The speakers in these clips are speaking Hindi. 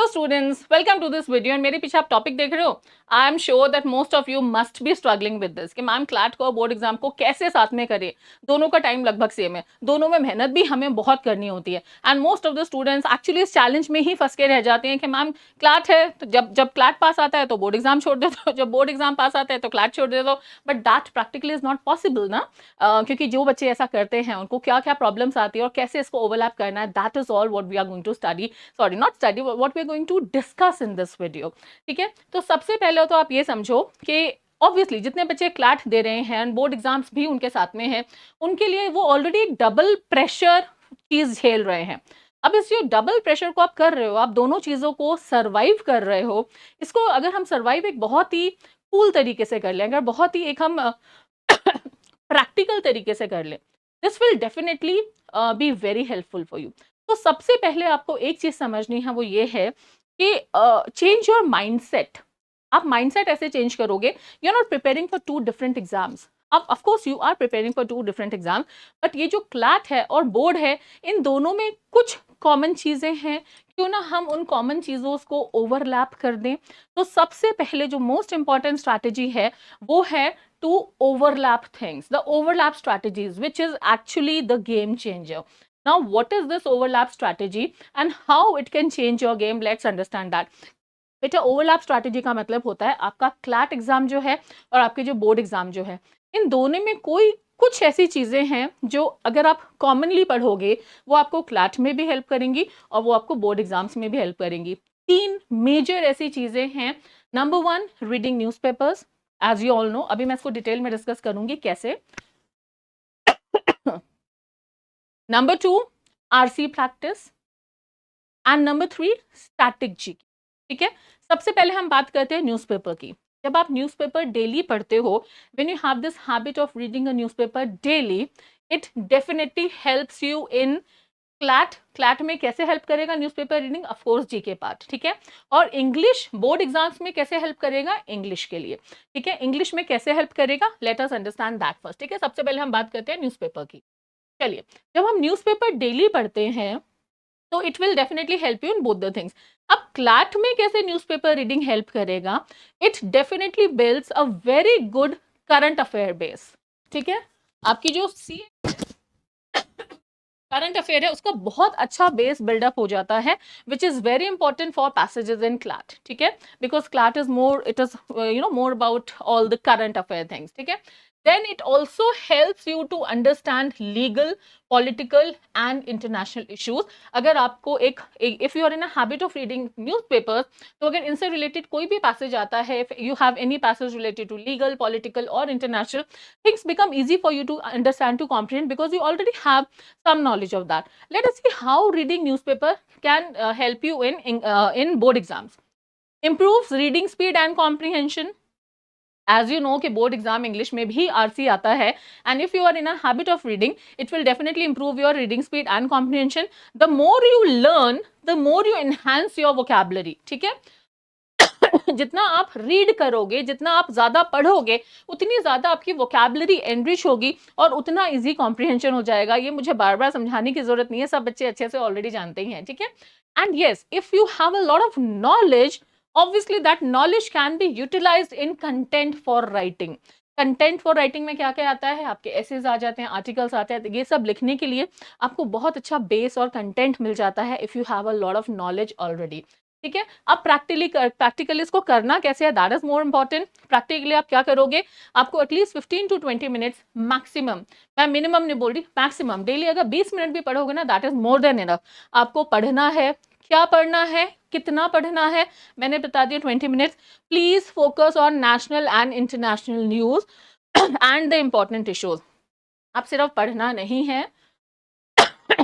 Students, welcome to this video. And मेरे पीछे आप टॉपिक देख रहे हो। I am sure that most of you must be struggling with this कि मैम क्लैट को बोर्ड एग्जाम को कैसे साथ में करें। दोनों का टाइम लगभग सेम है, दोनों में मेहनत भी हमें बहुत करनी होती है। And most of the students actually इस चैलेंज में ही फंस के रह जाते हैं कि मैम क्लैट है तो जब जब क्लैट पास आता है तो बोर्ड एग्जाम छोड़ दे दो, जब बोर्ड एग्जाम पास आता है तो क्लैट छोड़ दे दो। But that practically is not possible ना। क्योंकि जो बच्चे ऐसा करते हैं उनको क्या क्या प्रॉब्लम्स आती है और कैसे इसको ओवरलैप करना है, that is all what we are going to study, sorry not study, what we are going to discuss in this video. ठीक है, तो सबसे पहले तो आप ये समझो कि ऑब्वियसली जितने बच्चे क्लैट दे रहे हैं एंड बोर्ड एग्जाम्स भी उनके साथ में है, उनके लिए वो ऑलरेडी डबल प्रेशर चीज झेल रहे हैं। अब इस जो डबल प्रेशर को आप कर रहे हो, आप दोनों चीजों को सर्वाइव कर रहे हो। इसको अगर हम सर्वाइव एक बहुत ही कूल तरीके से कर लें, अगर बहुत ही एक हम प्रैक्टिकल तरीके से कर लें, this will definitely be very helpful for you. तो सबसे पहले आपको एक चीज समझनी है, वो ये है कि चेंज योर माइंडसेट। आप माइंडसेट ऐसे चेंज करोगे, you are not preparing for two different exams. अब of course you are preparing for two different exam, but ये जो क्लैट है और बोर्ड है, इन दोनों में कुछ कॉमन चीजें हैं। क्यों ना हम उन कॉमन चीजों को ओवरलैप कर दें। तो सबसे पहले जो मोस्ट इंपॉर्टेंट स्ट्रैटेजी है वो है to overlap things, the overlap strategies, which is actually the game changer. Now what is this overlap strategy and how it can change your game? Let's understand that. बेटा, ओवरलैप स्ट्रैटेजी का मतलब होता है आपका क्लैट एग्जाम जो है और आपके जो बोर्ड एग्जाम जो है, इन दोनों में कोई कुछ ऐसी चीजें हैं जो अगर आप कॉमनली पढ़ोगे वो आपको क्लैट में भी हेल्प करेंगी और वो आपको बोर्ड एग्जाम्स में भी हेल्प करेंगी। तीन मेजर ऐसी चीजें हैं। Number one, reading newspapers. As you all know, अभी मैं इसको डिटेल में डिस्कस करूंगी कैसे। Number two, RC practice. And number three, static जी। ठीक है, सबसे पहले हम बात करते हैं न्यूज़पेपर की। जब आप न्यूज़पेपर डेली पढ़ते हो, when you have this habit of reading a newspaper daily, it definitely helps you in CLAT. CLAT में कैसे हेल्प करेगा newspaper reading? Of course GK part. ठीक है, और इंग्लिश बोर्ड एग्जाम्स में कैसे हेल्प करेगा? इंग्लिश के लिए। ठीक है, इंग्लिश में कैसे हेल्प करेगा? Let us understand that first. ठीक है, सबसे पहले हम बात करते हैं न्यूज़पेपर की। चलिए, जब हम न्यूज़पेपर डेली पढ़ते हैं तो it will definitely help you in both the things. अब क्लैट में कैसे न्यूज़पेपर रीडिंग हेल्प करेगा? It definitely builds a very good current affair base. ठीक है, आपकी जो सी करंट अफेयर है उसका बहुत अच्छा बेस बिल्डअप हो जाता है, which is very important for passages in CLAT. ठीक है, because CLAT is more, it is more about all the current affair things. ठीक है, then it also helps you to understand legal, political and international issues. अगर आपको if you are in a habit of reading newspapers, तो अगर इनसे related कोई भी passage आता है, if you have any passage related to legal, political or international, things become easy for you to understand, to comprehend, because you already have some knowledge of that. Let us see how reading newspaper can help you in board exams. Improves reading speed and comprehension. As you know कि बोर्ड एग्जाम इंग्लिश में भी आरसी आता है, and if you are in a habit of reading, it will definitely improve your reading speed and comprehension. The more you learn, the more you enhance your vocabulary. ठीक है, जितना आप रीड करोगे, जितना आप ज्यादा पढ़ोगे, उतनी ज्यादा आपकी वोकैबुलरी एनरिच होगी और उतना इजी कॉम्प्रिहेंशन हो जाएगा। ये मुझे बार बार समझाने की जरूरत नहीं है, सब बच्चे अच्छे से ऑलरेडी जानते ही हैं। ठीक है, and yes, if you have a lot of knowledge, obviously that knowledge can be utilized in content for writing. Content for writing में क्या क्या आता है? आपके एसेज आ जाते हैं, आर्टिकल्स आते हैं, ये सब लिखने के लिए आपको बहुत अच्छा बेस और कंटेंट मिल जाता है if you have a lot of knowledge already. ठीक है, अब प्रैक्टिकली इसको करना कैसे है, that is more important. Practically आप क्या करोगे? आपको एटलीस्ट 15 to 20 मिनट्स मैक्सिमम, मैं मिनिमम नहीं बोल रही, मैक्सिमम डेली अगर 20 मिनट भी पढ़ोगे ना, that is more than enough. आपको पढ़ना है, क्या पढ़ना है, कितना पढ़ना है, मैंने बता दिया 20 minutes. Please focus on national and international news and the important issues. आप सिर्फ पढ़ना नहीं है,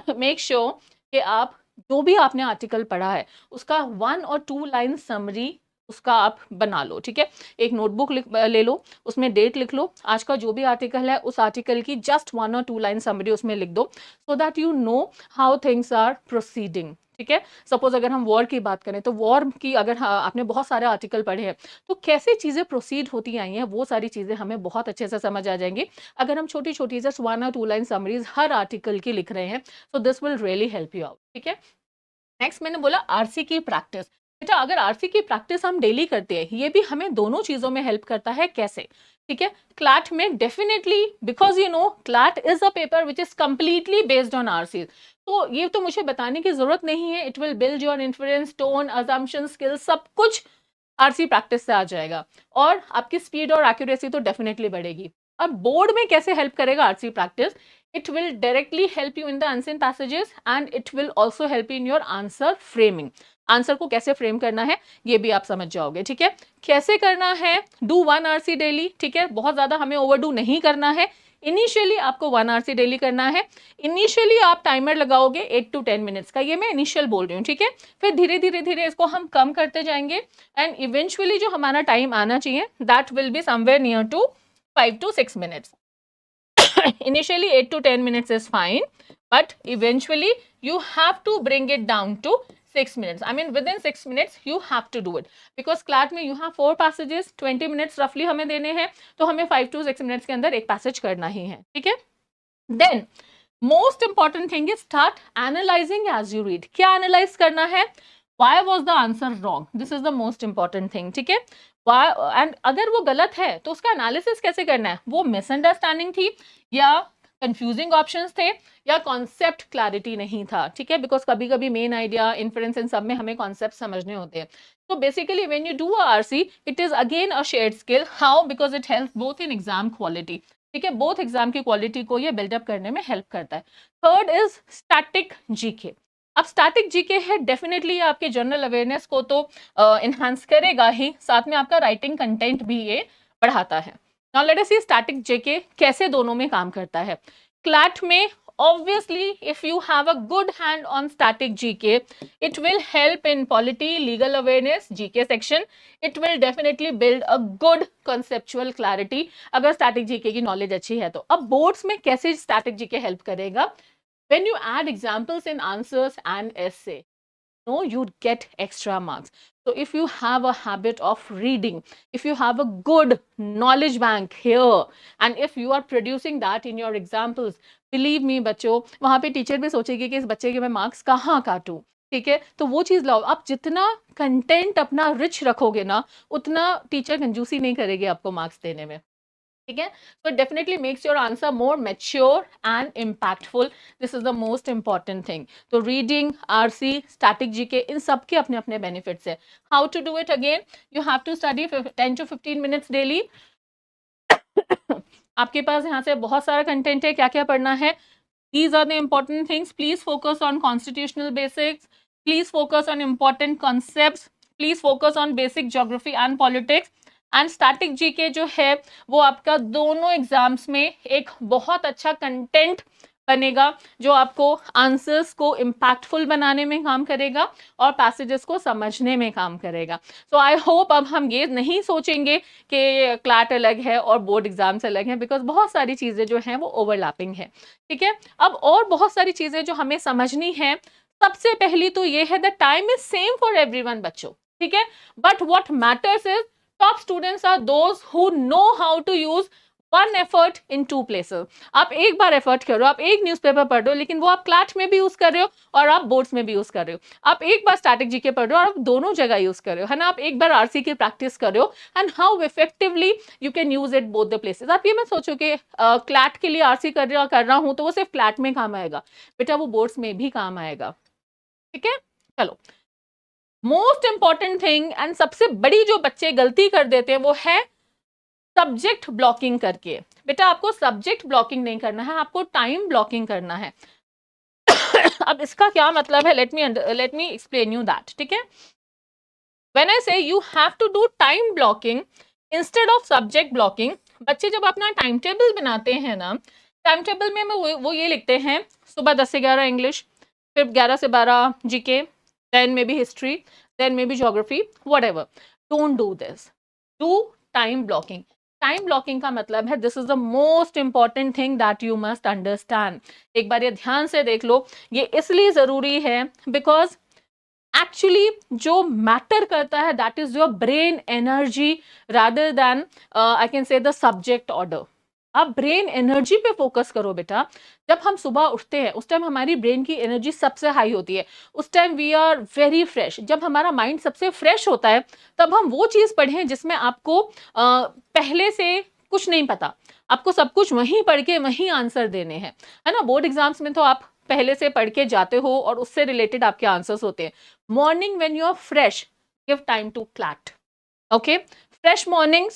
मेक श्योर कि आप जो भी आपने आर्टिकल पढ़ा है उसका 1 or 2 लाइन समरी उसका आप बना लो। ठीक है, एक नोटबुक ले लो, उसमें डेट लिख लो, आज का जो भी आर्टिकल है उस आर्टिकल की जस्ट 1 or 2 लाइन समरी उसमें लिख दो, so that you know how things are proceeding. ठीक है, सपोज अगर हम वॉर की बात करें तो वॉर की अगर आपने बहुत सारे आर्टिकल पढ़े हैं तो कैसे चीज़ें प्रोसीड होती आई हैं, वो सारी चीज़ें हमें बहुत अच्छे से समझ आ जाएंगी अगर हम छोटी छोटी just 1 or 2 line summaries her article की लिख रहे हैं। So this will really help you out. ठीक है, नेक्स्ट मैंने बोला आरसी की प्रैक्टिस। बेटा अगर आरसी की प्रैक्टिस हम डेली करते हैं, ये भी हमें दोनों चीजों में हेल्प करता है। कैसे? ठीक है, क्लैट में definitely, because you know CLAT is a paper which is completely based on RC, तो ये तो मुझे बताने की जरूरत नहीं है, it will build your influence, tone, assumption, skill, सब कुछ आरसी प्रैक्टिस से आ जाएगा, और आपकी स्पीड और एक्यूरेसी तो डेफिनेटली बढ़ेगी। अब बोर्ड में कैसे हेल्प करेगा RC practice? It will directly help you in the unseen passages and it will also help in your answer framing. Answer को कैसे फ्रेम करना है ये भी आप समझ जाओगे। ठीक है, कैसे करना है? Do 1 RC daily. ठीक है, बहुत ज्यादा हमें ओवरडू नहीं करना है। इनिशियली आपको 1 आरसी डेली करना है। इनिशियली आप टाइमर लगाओगे 8 to 10 मिनट्स का, ये मैं इनिशियल बोल रही हूँ। ठीक है, फिर धीरे धीरे धीरे इसको हम कम करते जाएंगे एंड इवेंचुअली जो हमारा टाइम आना चाहिए that will be somewhere near to 5 to 6 minutes. Initially 8 to 10 minutes is fine, but eventually you have to bring it down to 6 minutes. I mean within 6 minutes you have to do it, because CLAT में you have 4 passages, 20 minutes roughly हमें देने हैं, तो हमें 5 to 6 minutes के अंदर एक पैसेज करना ही है। ठीक है, then most important thing is start analyzing as you read. क्या एनालाइज करना है? Why was the answer wrong? This is the most important thing. ठीक है, एंड अगर वो गलत है तो उसका एनालिसिस कैसे करना है? वो मिसअंडरस्टैंडिंग थी, या कंफ्यूजिंग ऑप्शंस थे, या कॉन्सेप्ट क्लैरिटी नहीं था। ठीक है, बिकॉज कभी कभी मेन आइडिया, इन्फ्रेंस, इन सब में हमें कॉन्सेप्ट समझने होते हैं। तो basically when you do a RC it is again a shared skill. How? Because it help both in exam quality. ठीक है, बोथ एग्जाम की क्वालिटी को ये बिल्डअप करने में हेल्प करता है। Third is static GK. अब स्टैटिक जीके है, डेफिनेटली आपके जनरल अवेयरनेस को तो इनहांस करेगा ही, साथ में आपका राइटिंग कंटेंट भी ये बढ़ाता है। नाउ लेट अस सी स्टैटिक जीके कैसे दोनों में काम करता है। क्लैट में obviously if you have a good hand on static gk it will help in polity, legal awareness, gk section. It will definitely build a good conceptual clarity अगर static gk की नॉलेज अच्छी है तो। अब बोर्ड्स में कैसे static gk हेल्प करेगा? when you add examples in answers and essay, no, you'd get extra marks. So if you have a habit of reading, if you have a good knowledge bank here, and if you are producing that in your examples, believe me बच्चों, वहाँ पे टीचर भी सोचेगी कि इस बच्चे के मैं मार्क्स कहाँ काटूं। ठीक है, तो वो चीज लाओ। आप जितना कंटेंट अपना रिच रखोगे ना, उतना टीचर कंजूसी नहीं करेगी आपको मार्क्स देने में। ठीक है, so it definitely makes your answer more mature and impactful. This is the most important thing. तो reading, RC, static GK, इन सब के अपने अपने benefits है। How to do it again? You have to study 10 to 15 minutes daily. आपके पास यहाँ से बहुत सारा कंटेंट है, क्या क्या पढ़ना है? These are the important things. Please focus on constitutional basics. Please focus on important concepts. Please focus on basic geography and politics. And static GK जो है वो आपका दोनों एग्जाम्स में एक बहुत अच्छा कंटेंट बनेगा, जो आपको आंसर्स को इम्पैक्टफुल बनाने में काम करेगा और पैसेजेस को समझने में काम करेगा। सो आई होप अब हम ये नहीं सोचेंगे कि क्लैट अलग है और बोर्ड एग्जाम्स अलग हैं, बिकॉज बहुत सारी चीज़ें जो हैं वो ओवरलैपिंग है। ठीक है, अब और बहुत सारी चीज़ें जो हमें समझनी है। सबसे पहली तो ये है the time is same for everyone बच्चों। ठीक है, but what matters is top students are those who know how to use one effort in two places. आप एक बार एफर्ट करो, आप एक न्यूज़पेपर पढ़ रहे हो, लेकिन वो आप क्लैट में भी यूज कर रहे हो और आप बोर्ड्स में भी यूज कर रहे हो। आप एक बार स्टैटिक जीके पढ़ रहे हो और आप दोनों जगह यूज कर रहे हो, है ना। आप एक बार आरसी की प्रैक्टिस कर रहे हो and how effectively you can use it both the places. आप ये मत सोचो कि क्लैट के लिए आरसी कर रहा हूँ तो वो सिर्फ क्लैट में काम आएगा, बेटा वो बोर्ड्स में भी काम आएगा। ठीक है, चलो मोस्ट इंपॉर्टेंट थिंग एंड सबसे बड़ी जो बच्चे गलती कर देते हैं वो है सब्जेक्ट ब्लॉकिंग करके। बेटा आपको सब्जेक्ट ब्लॉकिंग नहीं करना है, आपको टाइम ब्लॉकिंग करना है। अब इसका क्या मतलब है? Let me explain you that. ठीक है, when I say you have to do time blocking instead of subject blocking, बच्चे जब अपना टाइम टेबल बनाते हैं ना, टाइम टेबल में वो ये लिखते हैं सुबह 10 से 11 इंग्लिश, फिर 11 से 12 GK, then maybe history, then maybe geography, whatever. Don't do this. Do time blocking. Time blocking का मतलब है this is the most important thing that you must understand. एक बार ये ध्यान से देख लो, ये इसलिए जरूरी है because actually जो मैटर करता है that is your brain energy rather than I can say the subject order. आप ब्रेन एनर्जी पे फोकस करो बेटा। जब हम सुबह उठते हैं उस टाइम हमारी ब्रेन की एनर्जी सबसे हाई होती है, उस time we are very fresh. जब हमारा माइंड सबसे फ्रेश होता है तब हम वो चीज़ पढ़ें जिसमें आपको पहले से कुछ नहीं पता, आपको सब कुछ वहीं पढ़ के वहीं आंसर देने हैं, है ना। बोर्ड एग्जाम्स में तो आप पहले से पढ़ के जाते हो और उससे रिलेटेड आपके आंसर्स होते हैं। Morning when you are fresh, give time to CLAT, okay, fresh mornings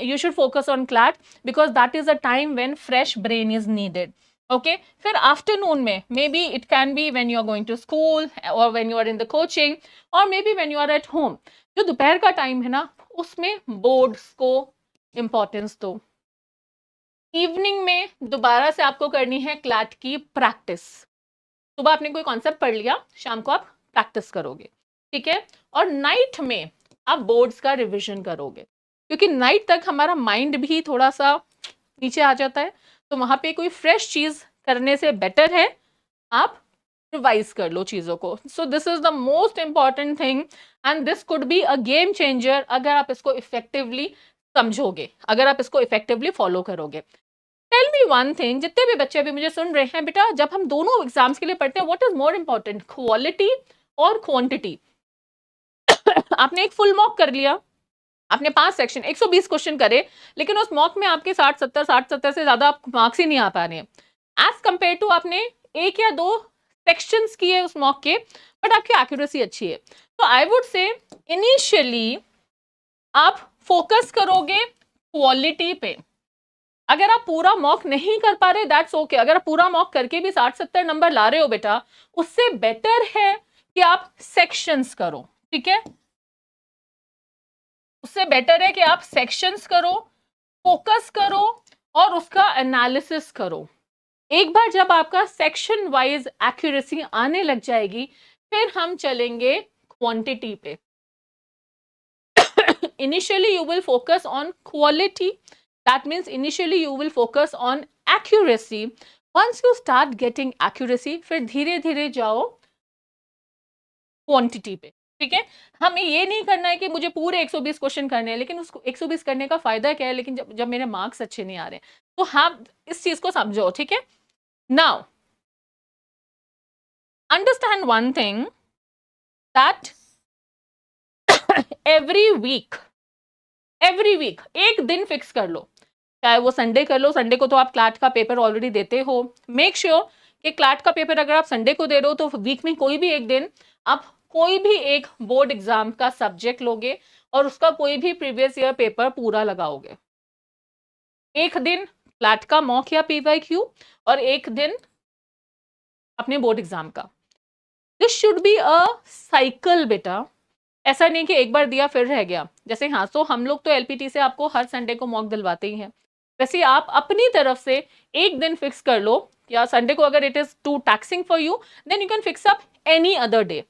you should focus on clat because that is a time when fresh brain is needed, okay। फिर afternoon में maybe it can be when you are going to school or when you are in the coaching or maybe when you are at home। जो दोपहर का टाइम है ना उसमें बोर्ड्स को इम्पोर्टेंस दो। इवनिंग में दोबारा से आपको करनी है क्लैट की प्रैक्टिस। सुबह आपने कोई कॉन्सेप्ट पढ़ लिया, शाम को आप प्रैक्टिस करोगे, ठीक है। और नाइट में आप बोर्ड्स का रिवीजन करोगे, क्योंकि नाइट तक हमारा माइंड भी थोड़ा सा नीचे आ जाता है, तो वहां पे कोई फ्रेश चीज करने से बेटर है आप रिवाइज कर लो चीजों को। So this is the most important thing and this could be a game changer अगर आप इसको इफेक्टिवली समझोगे, अगर आप इसको इफेक्टिवली फॉलो करोगे। टेल मी वन थिंग, जितने भी बच्चे अभी मुझे सुन रहे हैं बेटा, जब हम दोनों एग्जाम्स के लिए पढ़ते हैं what is more important, quality और क्वांटिटी। आपने एक फुल मॉक कर लिया, आपने 5 सेक्शन 120 क्वेश्चन करे, लेकिन उस मॉक में आपके 60-70 से ज्यादा मार्क्स ही नहीं आ पा रहे हैं एज कंपेयर टू आपने 1 या 2 सेक्शंस किए उस मॉक के, बट आपकी एक्यूरेसी अच्छी है। तो आई वुड से इनिशियली आप फोकस करोगे क्वालिटी पे। अगर आप पूरा मॉक नहीं कर पा रहे दैट्स ओके, अगर आप पूरा मॉक करके भी 60-70 नंबर ला रहे हो बेटा, उससे बेटर है कि आप सेक्शंस करो, ठीक है। उससे बेटर है कि आप सेक्शंस करो, फोकस करो और उसका एनालिसिस करो। एक बार जब आपका सेक्शन वाइज एक्यूरेसी आने लग जाएगी, फिर हम चलेंगे क्वांटिटी पे। Initially you will focus on quality, that means initially you will focus on accuracy। once you start getting accuracy फिर धीरे धीरे जाओ क्वांटिटी पे, ठीक है। हमें ये नहीं करना है कि मुझे पूरे 120 क्वेश्चन करने हैं, लेकिन उसको 120 करने का फायदा क्या है, लेकिन जब मेरे मार्क्स अच्छे नहीं आ रहे हैं, तो हाँ इस चीज को समझो, ठीक है। Now understand one thing that every week एक दिन फिक्स कर लो, चाहे वो संडे कर लो। संडे को तो आप क्लैट का पेपर ऑलरेडी देते हो, मेक श्योर कि क्लैट का पेपर अगर आप संडे को दे रहे हो तो वीक में कोई भी एक दिन आप कोई भी एक बोर्ड एग्जाम का सब्जेक्ट लोगे और उसका कोई भी प्रीवियस ईयर पेपर पूरा लगाओगे। एक दिन क्लैट का मॉक या पीवाईक्यू और एक दिन अपने बोर्ड एग्जाम का। This should be a cycle बेटा, ऐसा नहीं कि एक बार दिया फिर रह गया। जैसे हाँ, तो हम लोग तो एलपीटी से आपको हर संडे को मॉक दिलवाते ही हैं, वैसे आप अपनी तरफ से एक दिन फिक्स कर लो, या संडे को अगर it is too taxing for you then you can fix up any other day,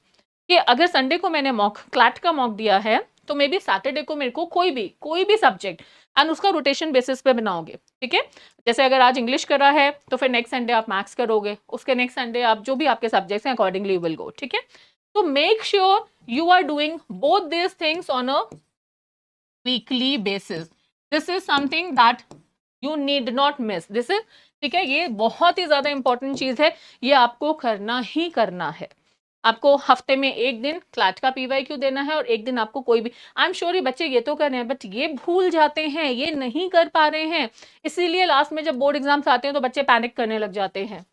कि अगर संडे को मैंने मॉक क्लैट का मॉक दिया है तो मे बी सैटरडे को मेरे को कोई भी सब्जेक्ट एंड उसका रोटेशन बेसिस पे बनाओगे, ठीक है। जैसे अगर आज इंग्लिश करा है तो फिर नेक्स्ट संडे आप मैथ्स करोगे, उसके नेक्स्ट संडे आप जो भी आपके सब्जेक्ट्स हैं अकॉर्डिंगली विल गो, ठीक है। तो make sure you are doing both these things on a weekly basis। this is something that you need not miss। this is, ठीक है, ये बहुत ही ज्यादा इंपॉर्टेंट चीज है, ये आपको करना ही करना है। आपको हफ्ते में एक दिन क्लैट का पीवाईक्यू देना है और एक दिन आपको कोई भी, आई एम श्योर ये बच्चे ये तो कर रहे हैं बट ये भूल जाते हैं, ये नहीं कर पा रहे हैं, इसीलिए लास्ट में जब बोर्ड एग्जाम्स आते हैं तो बच्चे पैनिक करने लग जाते हैं।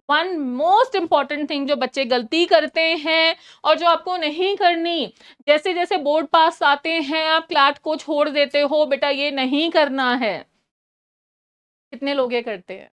वन मोस्ट इंपॉर्टेंट थिंग जो बच्चे गलती करते हैं और जो आपको नहीं करनी, जैसे जैसे बोर्ड पास आते हैं आप क्लैट को छोड़ देते हो, बेटा ये नहीं करना है। कितने लोग ये करते हैं?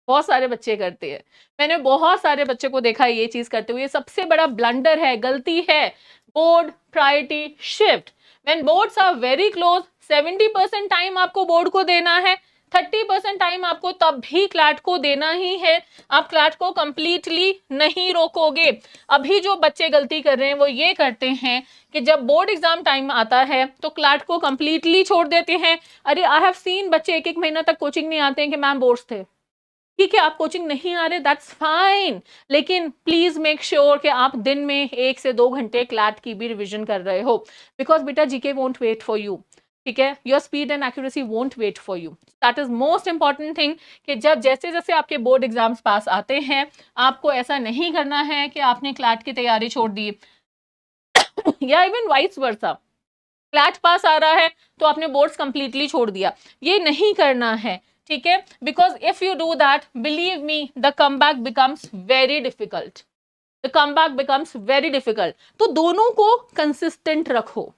बहुत सारे बच्चे करते हैं, मैंने बहुत सारे बच्चे को देखा है ये चीज करते हुए। सबसे बड़ा ब्लंडर है, गलती है, board priority shift. When boards are very close, 70% time आपको बोर्ड को देना है, 30% टाइम आपको तब भी क्लैट को देना ही है। आप क्लैट को कंप्लीटली नहीं रोकोगे। अभी जो बच्चे गलती कर रहे हैं वो ये करते हैं कि जब बोर्ड एग्जाम टाइम आता है तो क्लैट को कंप्लीटली छोड़ देते हैं। अरे आई हैव सीन बच्चे 1-1 महीना तक कोचिंग नहीं आते हैं कि मैम बोर्ड्स थे। ठीक है, आप कोचिंग नहीं आ रहे दैट्स फाइन, लेकिन प्लीज मेक श्योर कि आप दिन में 1 से 2 घंटे क्लैट की भी रिवीजन कर रहे हो, बिकॉज बेटा GK won't wait for you. ठीक है, your speed and accuracy won't wait for you, that is most important thing कि जब जैसे जैसे आपके बोर्ड एग्जाम्स पास आते हैं, आपको ऐसा नहीं करना है कि आपने क्लैट की तैयारी छोड़ दी या इवन वाइस वर्सा, क्लैट पास आ रहा है तो आपने बोर्ड्स कंप्लीटली छोड़ दिया, ये नहीं करना है, ठीक है, because if you do that, believe me, the comeback becomes very difficult, the comeback becomes very difficult. तो दोनों को कंसिस्टेंट रखो,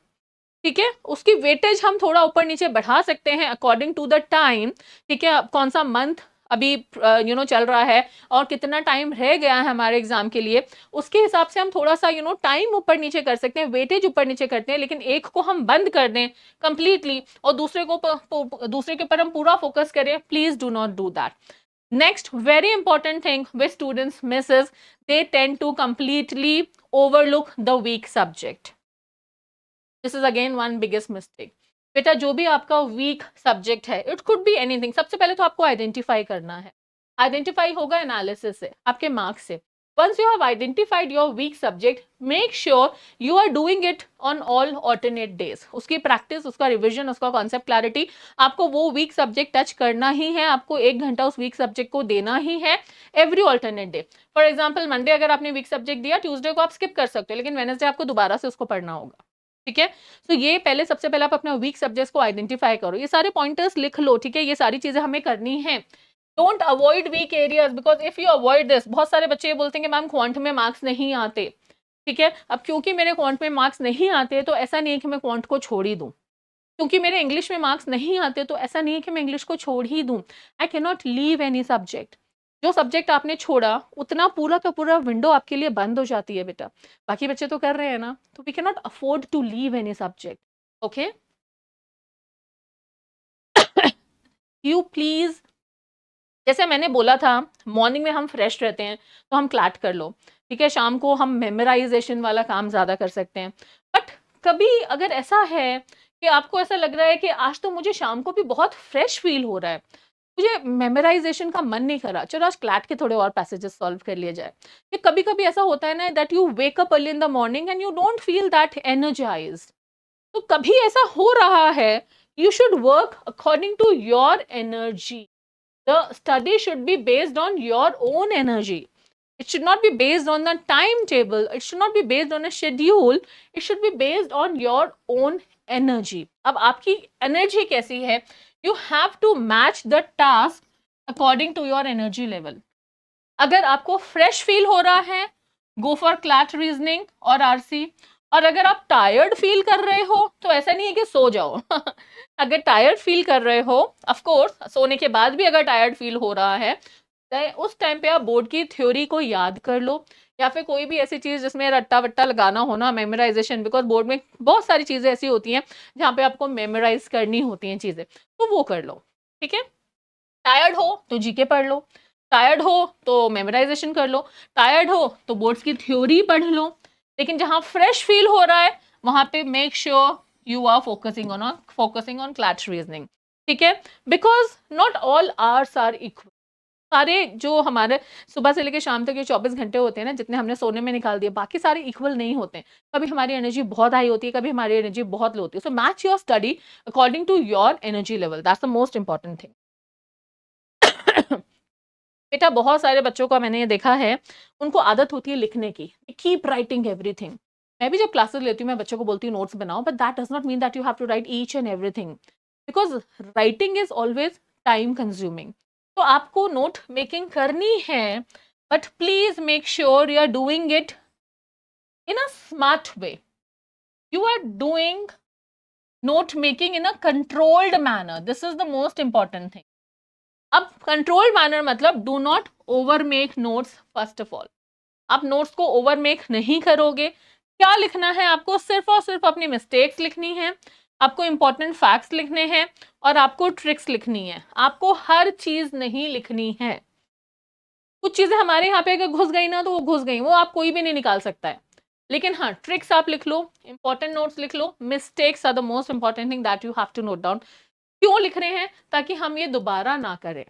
ठीक है, उसकी वेटेज हम थोड़ा ऊपर नीचे बढ़ा सकते हैं अकॉर्डिंग टू द टाइम, ठीक है, कौन सा मंथ अभी चल रहा है और कितना टाइम रह गया है हमारे एग्जाम के लिए, उसके हिसाब से हम थोड़ा सा टाइम ऊपर नीचे कर सकते हैं, वेटेज ऊपर नीचे करते हैं, लेकिन एक को हम बंद कर दें कंप्लीटली और दूसरे के ऊपर हम पूरा फोकस करें, please do not do that. Next, very important thing which students misses, they tend to completely overlook the weak subject. This is again one biggest mistake. बेटा जो भी आपका वीक सब्जेक्ट है, इट कुड बी एनीथिंग, सबसे पहले तो आपको आइडेंटिफाई करना है, आइडेंटिफाई होगा एनालिसिस से, आपके मार्क्स से। once you have identified your weak subject, make sure you are doing it on all alternate days, उसकी प्रैक्टिस, उसका रिविजन, उसका कॉन्सेप्ट क्लैरिटी, आपको वो वीक सब्जेक्ट टच करना ही है, आपको 1 घंटा उस वीक सब्जेक्ट को देना ही है every alternate day. For example, Monday अगर आपने वीक सब्जेक्ट दिया, ट्यूसडे को आप स्किप कर सकते हो, लेकिन वेडनेसडे आपको दोबारा से उसको पढ़ना होगा, ठीक है। तो ये पहले, सबसे पहले आप अपना वीक सब्जेक्ट्स को आइडेंटिफाई करो, ये सारे पॉइंटर्स लिख लो, ठीक है, ये सारी चीजें हमें करनी है। Don't avoid weak areas, because if you avoid this, बहुत सारे बच्चे ये बोलते हैं कि मैम क्वांट में मार्क्स नहीं आते, ठीक है, अब क्योंकि मेरे क्वांट में मार्क्स नहीं आते तो ऐसा नहीं है कि मैं क्वांट को छोड़ ही दूं, क्योंकि मेरे इंग्लिश में मार्क्स नहीं आते तो ऐसा नहीं है कि मैं इंग्लिश को छोड़ ही दूं। I can not leave any subject, जो सब्जेक्ट आपने छोड़ा उतना पूरा का पूरा विंडो आपके लिए बंद हो जाती है बेटा, बाकी बच्चे तो कर रहे हैं ना, तो we can not afford to leave any subject, okay. You please, जैसे मैंने बोला था, मॉर्निंग में हम फ्रेश रहते हैं तो हम क्लैट कर लो, ठीक है, शाम को हम मेमोराइजेशन वाला काम ज़्यादा कर सकते हैं। बट कभी अगर ऐसा है कि आपको ऐसा लग रहा है कि आज तो मुझे शाम को भी बहुत फ्रेश फील हो रहा है, मुझे मेमोराइजेशन का मन नहीं करा, चलो आज क्लैट के थोड़े और पैसेजेस सॉल्व कर लिए जाए। कि कभी कभी ऐसा होता है ना that you wake up early in the morning and you don't feel that energized, तो कभी ऐसा हो रहा है, you should work according to your energy, the study should be based on your own energy, it should not be based on the timetable, it should not be based on a schedule, it should be based on your own energy। अब आपकी एनर्जी कैसी है, you have to match the task according to your energy level। अगर आपको फ्रेश फील हो रहा है, गो फॉर क्लैट रीजनिंग और आरसी, और अगर आप टायर्ड फील कर रहे हो तो ऐसा नहीं है कि सो जाओ अगर टायर्ड फील कर रहे हो, ऑफ कोर्स सोने के बाद भी अगर टायर्ड फील हो रहा है, तो उस टाइम पे आप बोर्ड की थ्योरी को याद कर लो, या फिर कोई भी ऐसी चीज जिसमें रट्टा वट्टा लगाना हो ना, मेमोराइजेशन, बिकॉज बोर्ड में बहुत सारी चीजें ऐसी होती हैं जहाँ पे आपको मेमोराइज करनी होती हैं चीजें, तो वो कर लो, ठीक है। टायर्ड हो तो जीके पढ़ लो, टायर्ड हो तो मेमोराइजेशन कर लो, टायर्ड हो तो बोर्ड्स की थ्योरी पढ़ लो, लेकिन जहां फ्रेश फील हो रहा है वहां पे make sure you are focusing on CLAT reasoning, ठीक है, because not all hours are equal. सारे जो हमारे सुबह से लेकर शाम तक ये 24 घंटे होते हैं ना, जितने हमने सोने में निकाल दिए, बाकी सारे इक्वल नहीं होते हैं, कभी हमारी एनर्जी बहुत हाई होती है, कभी हमारी एनर्जी बहुत लो होती है। So match your study according to your energy level, that's the most important thing बेटा बहुत सारे बच्चों का मैंने ये देखा है, उनको आदत होती है लिखने की, कीप राइटिंग एवरीथिंग। मैं भी जब क्लासेस लेती हूँ मैं बच्चों को बोलती हूँ नोट्स बनाओ, but that does not mean that you have to write each and everything, because writing is always time consuming. तो आपको नोट मेकिंग करनी है, but please make sure you are doing it in a smart way, you are doing note making in a controlled manner, this is the most important thing. अब कंट्रोल मैनर मतलब do not over make notes, first of all आप नोट्स को ओवर मेक नहीं करोगे। क्या लिखना है आपको, सिर्फ और सिर्फ अपनी मिस्टेक्स लिखनी है, आपको इंपॉर्टेंट फैक्ट्स लिखने हैं और आपको ट्रिक्स लिखनी है, आपको हर चीज नहीं लिखनी है। कुछ चीजें हमारे यहाँ पे अगर घुस गई ना तो वो घुस गई, वो आप कोई भी नहीं निकाल सकता है, लेकिन हाँ ट्रिक्स आप लिख लो, इंपॉर्टेंट नोट्स लिख लो, mistakes are the most important thing that you have to note down. क्यों लिख रहे हैं, ताकि हम ये दोबारा ना करें,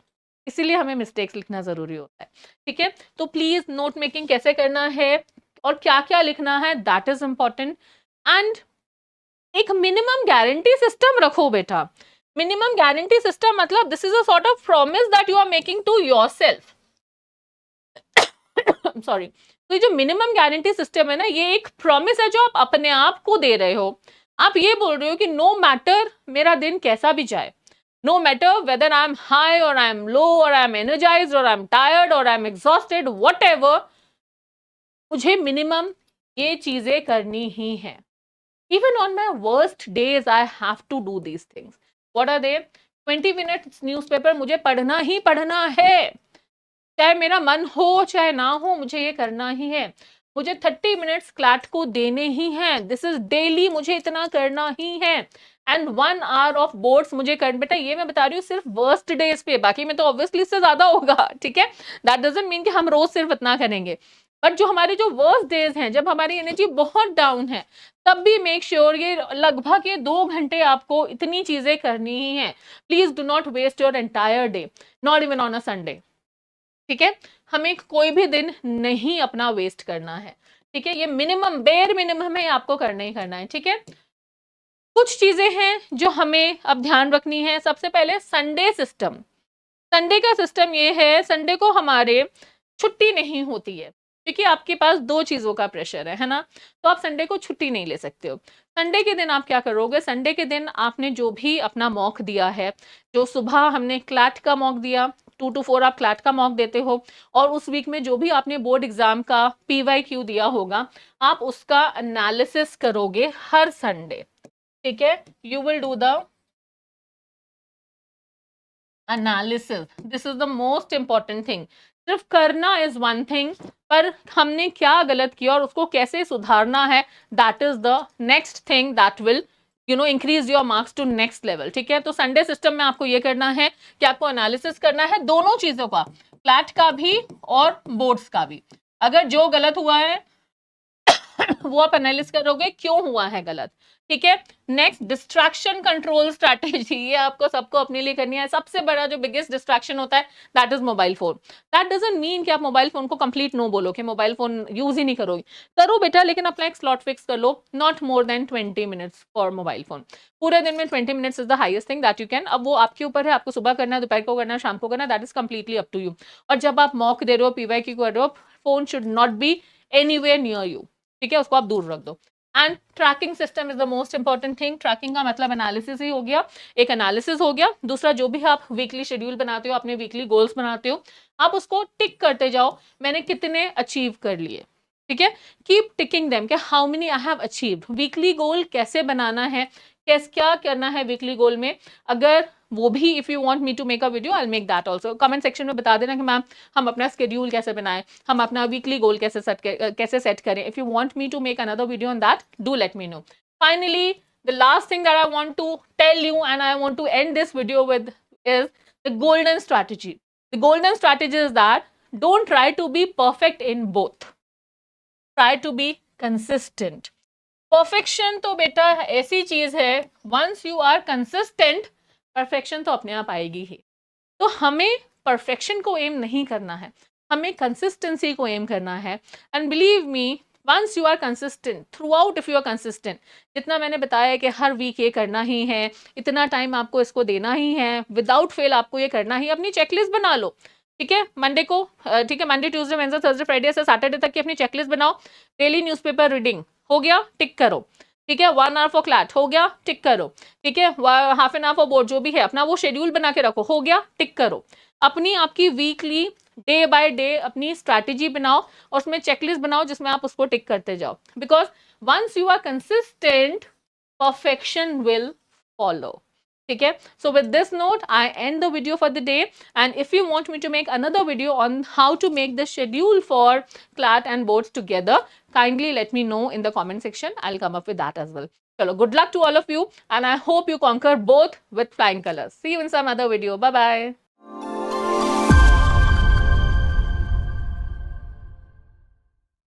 इसीलिए हमें मिस्टेक्स लिखना जरूरी होता है, ठीक है। तो प्लीज नोट मेकिंग कैसे करना है और क्या क्या लिखना है, दैट इज इंपॉर्टेंट। एंड एक मिनिमम गारंटी सिस्टम रखो बेटा। मिनिमम गारंटी सिस्टम मतलब this is a sort of promise that you are making to yourself, sorry. तो ये जो मिनिमम गारंटी सिस्टम है ना, ये एक प्रॉमिस है जो आप अपने आप को दे रहे हो। आप ये बोल रहे हो कि नो मैटर मेरा दिन कैसा भी जाए, no matter whether I am high और आई एम लो और आई एम एनर्जाइज्ड और आई एम टायर्ड और आई एम एग्जॉस्टेड, व्हाटएवर, मुझे मिनिमम ये चीजें करनी ही है। Even on my worst days, I have to do these things. What are they? 20 minutes newspaper मुझे पढ़ना ही पढ़ना है, चाहे मेरा मन हो चाहे ना हो, मुझे ये करना ही है। मुझे 30 मिनट्स क्लैट को देने ही हैं, दिस इज डेली, मुझे इतना करना ही है। एंड 1 आवर ऑफ बोर्ड्स मुझे कर, बेटा ये मैं बता रही हूँ सिर्फ वर्स्ट डेज पे, बाकी में तो ऑब्वियसली इससे ज्यादा होगा, ठीक है। दैट डजंट मीन कि हम रोज सिर्फ इतना करेंगे, बट जो हमारे जो वर्स्ट डेज हैं, जब हमारी एनर्जी बहुत डाउन है, तब भी मेक श्योर ये लगभग ये 2 घंटे आपको इतनी चीजें करनी ही है। Please do not waste your entire day, not even on a Sunday, ठीक है। हमें कोई भी दिन नहीं अपना वेस्ट करना है, ठीक है। ये मिनिमम बेयर मिनिमम है, आपको करना ही करना है, ठीक है। कुछ चीजें हैं जो हमें अब ध्यान रखनी है। सबसे पहले संडे सिस्टम। संडे का सिस्टम ये है, संडे को हमारे छुट्टी नहीं होती है, क्योंकि आपके पास 2 चीजों का प्रेशर है ना, तो आप संडे को छुट्टी नहीं ले सकते हो। संडे के दिन आप क्या करोगे, संडे के दिन आपने जो भी अपना मॉक दिया है, जो सुबह हमने क्लैट का मॉक दिया, 2 to 4 आप क्लैट का मॉक देते हो, और उस वीक में जो भी आपने बोर्ड एग्जाम का PYQ दिया होगा, आप उसका एनालिसिस करोगे हर संडे, ठीक है। You will do the analysis, this is the most important thing. सिर्फ करना इज वन थिंग, पर हमने क्या गलत किया और उसको कैसे सुधारना है, that is the next thing that will increase your marks to next level, ठीक है। तो संडे सिस्टम में आपको ये करना है कि आपको एनालिसिस करना है दोनों चीजों का, फ्लैट का भी और बोर्ड्स का भी। अगर जो गलत हुआ है वो आप एनालिस करोगे क्यों हुआ है गलत, ठीक है। नेक्स्ट, डिस्ट्रैक्शन कंट्रोल स्ट्रैटेजी, ये आपको सबको अपने लिए करनी है। सबसे बड़ा जो बिगेस्ट डिस्ट्रैक्शन होता है that is mobile phone. That doesn't mean कि आप मोबाइल फोन को कंप्लीट नो बोलो कि मोबाइल फोन यूज ही नहीं करोगे, करो बेटा, लेकिन अपना एक स्लॉट फिक्स कर लो, not more than 20 minutes for mobile phone. पूरे दिन में 20 minutes is the highest thing that you can. अब वो आपके ऊपर है, आपको सुबह करना है, दोपहर को करना है, शाम को करना है, that is completely up to you. और जब आप मॉक दे रहे हो, PYQ कर रहे हो, phone should not be anywhere near you, ठीक है, उसको आप दूर रख दो। And tracking system is the most important thing. Tracking का मतलब एनालिसिस ही हो गया, एक एनालिसिस हो गया। दूसरा, जो भी आप वीकली शेड्यूल बनाते हो, अपने वीकली गोल्स बनाते हो, आप उसको टिक करते जाओ, मैंने कितने अचीव कर लिए, ठीक है। कीप टिकिंग देम कि how many I have achieved. Weekly goal कैसे बनाना है, कैसे क्या करना है वीकली गोल में, अगर वो भी if you want me to make a video I will make that also. Comment section में बता देना कि मैम हम अपना स्केड्यूल कैसे बनाएं, हम अपना वीकली गोल कैसे सेट करें। If you want me to make another video on that, do let me know. Finally, the last thing that I want to tell you and I want to end this video with is the golden strategy. The golden strategy is that don't try to be perfect in both. Try to be consistent. Perfection तो बेटा ऐसी चीज है, once you are consistent, perfection तो अपने आप आएगी ही। तो हमें परफेक्शन को एम नहीं करना है, हमें कंसिस्टेंसी को एम करना है। And believe me, once you are consistent throughout, if you are consistent, जितना मैंने बताया कि हर वीक ये करना ही है, इतना टाइम आपको इसको देना ही है, विदाउट फेल आपको ये करना ही, अपनी चेकलिस्ट बना लो, ठीक है। मंडे को, ठीक है, Monday Tuesday Wednesday Thursday Friday से सैटरडे तक की अपनी चेकलिस्ट बनाओ। डेली न्यूज़पेपर रीडिंग हो गया, टिक करो, ठीक है। 1 आवर फॉर क्लैट हो गया, टिक करो, ठीक है। Half an hour for board, जो भी है अपना वो शेड्यूल बना के रखो, हो गया, टिक करो। अपनी आपकी वीकली डे बाय डे अपनी स्ट्रैटेजी बनाओ और उसमें चेकलिस्ट बनाओ जिसमें आप उसको टिक करते जाओ, because once you are consistent, perfection will follow, ठीक है। So with this note, I end the video for the day, and if you want me to make another video on how to make the schedule for CLAT and boards together, kindly let me know in the comment section. I'll come up with that as well. Chalo, good luck to all of you, and I hope you conquer both with flying colors. See you in some other video. Bye bye.